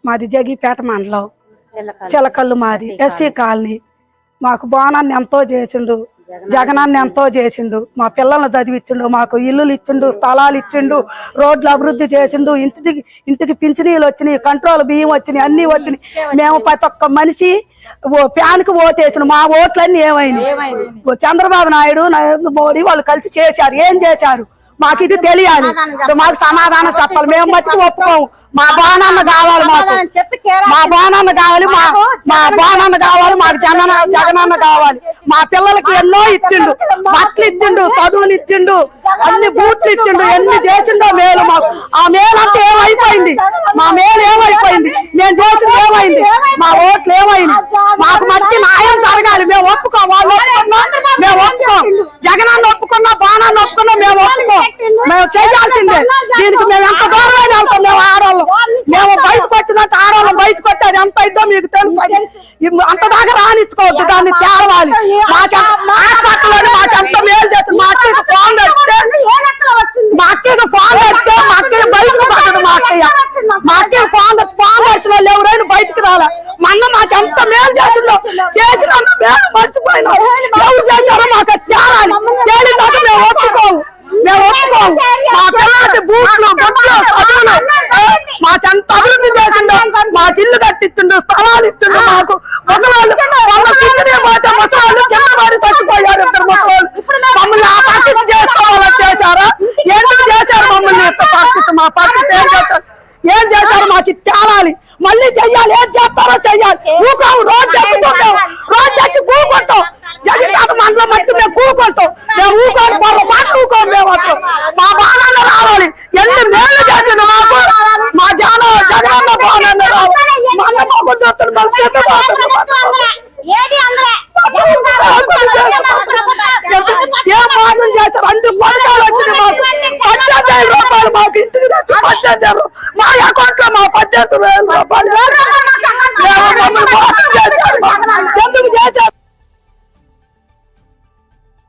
మాది జగిపేట మండలం చిలకల్లు మాది ఎస్సీ కాలనీ. మాకు బాణాన్ని ఎంతో చేసిండు, జగనాన్ని ఎంతో చేసిండు, మా పిల్లల్ని చదివించిండు, మాకు ఇల్లులు ఇచ్చిండు, స్థలాలు ఇచ్చిండు, రోడ్లు అభివృద్ధి చేసిండు, ఇంటికి పింఛనీలు వచ్చినాయి, కంట్రోల్ బియ్యం వచ్చినాయి, అన్ని వచ్చినాయి. మేము ప్రతి ఒక్క మనిషి ఫ్యాన్కి ఓటేసిన మా ఓట్లన్నీ ఏమైనాయి? చంద్రబాబు నాయుడు, నరేంద్ర మోడీ వాళ్ళు కలిసి చేశారు. ఏం చేశారు మాకు ఇది తెలియాలి, మాకు సమాధానం చెప్పాలి. మేము మట్టుకు ఒప్పుకోము. మా బాణాన్న కావాలి, మాకు మా బాణాన్న కావాలి, మా బాణాన్న కావాలి, మాకు జగనన్న కావాలి. మా పిల్లలకి ఎన్నో ఇచ్చిండు, బట్టలు ఇచ్చిండు, చదువులు ఇచ్చిండు, అన్ని బూట్లు ఇచ్చిండు, ఎన్ని చేసిండో మేలు. మాకు ఆ మేలు అంటే ఏమైపోయింది? మా మేలు ఏమైపోయింది? మేము చేసింది ఏమైంది? మా ఓట్లు ఏమైంది? మాకు మట్టి న్యాయం జరగాలి. మేము ఒప్పుకోం, వాళ్ళు ఒప్పుకున్నా మేము ఒప్పుకోం. జగనన్న ఒప్పుకున్నా, బాణాన్ని ఒప్పుకున్నా మేము ఒప్పుకోం. మేము చేయాల్సిందే. దీనికి మేము ఎంత దూరమైన వెళ్తాం. మేము ఆడవాళ్ళం, మేము బయటకు వచ్చినట్టు ఆడవాళ్ళం బయటకు వచ్చి అది ఎంత ఇద్దో మీకు తెలుసు. అంత దాకా రానిచ్చుకోవద్దు, దాన్ని తేవాలి. హాస్పిటల్ మాకెంత మేలు చేస్తుంది. మా అక్కకి ఫోన్ పెడితే మా అక్కకి ఫోన్ పెడితే మా అక్కకి బయటకు పడదు. మా అక్కకి ఫోన్ వచ్చిన వాళ్ళు ఎవరైనా బయటకు రాలే. మొన్న మాకెంత మేలు చేసిందో, చేసినంత మేలు మర్చిపోయినా. ఎవరు చేశారో మాకు తేవాలి. తేలిదాక మేము ఒప్పుకోము, మేము ఒప్పుకోము. మా పిల్లలకి బూట్లు, గొడ్లు, చదువులు మాకెంత అభివృద్ధి చేసిందో, మాకు ఇల్లు కట్టించిండు, స్థలాలు ఇచ్చిండు. మాకు ముసలాళ్ళు పోతే ముసలాళ్ళు కింద పడి చచ్చిపోయారు. ఇద్దరు ముసలాళ్ళు మమ్మల్ని ఆ పరిస్థితి చేసుకోవాలని చేశారా? ఎందుకు చేశారు మమ్మల్ని ఇంత పరిస్థితి? మా పరిస్థితి ఏం చేశారు? ఏం చేశారు? మాకు తేలాలి, మళ్ళీ చెయ్యాలి. ఏం చేస్తారో చెయ్యాలి. ఊకాము, రోడ్డు ఎక్కుతాం, రోడ్డు ఎక్కి కూకుంటాం. జగిపేట మండలం మట్టి మేము కూకుంటాం. మేము ఊకోని పొరపాటు ఊకోం. మేము అసలు మా బాణాన్ని రావాలి. ఎన్ని మేలు చేసిండు మాకు. మా జగనన్న బాణాన్ని రావాలి. మా అన్న మొగ్గు చూస్తారు, మాకు చెత్త ఏం మోసం చేశారు? అన్ని పథకాలు వచ్చినాయి. మాకు 18,000 రూపాయలు మాకు ఇంటికి తెచ్చి 18,000 మా అకౌంట్ లో మా 18,000 రూపాయలు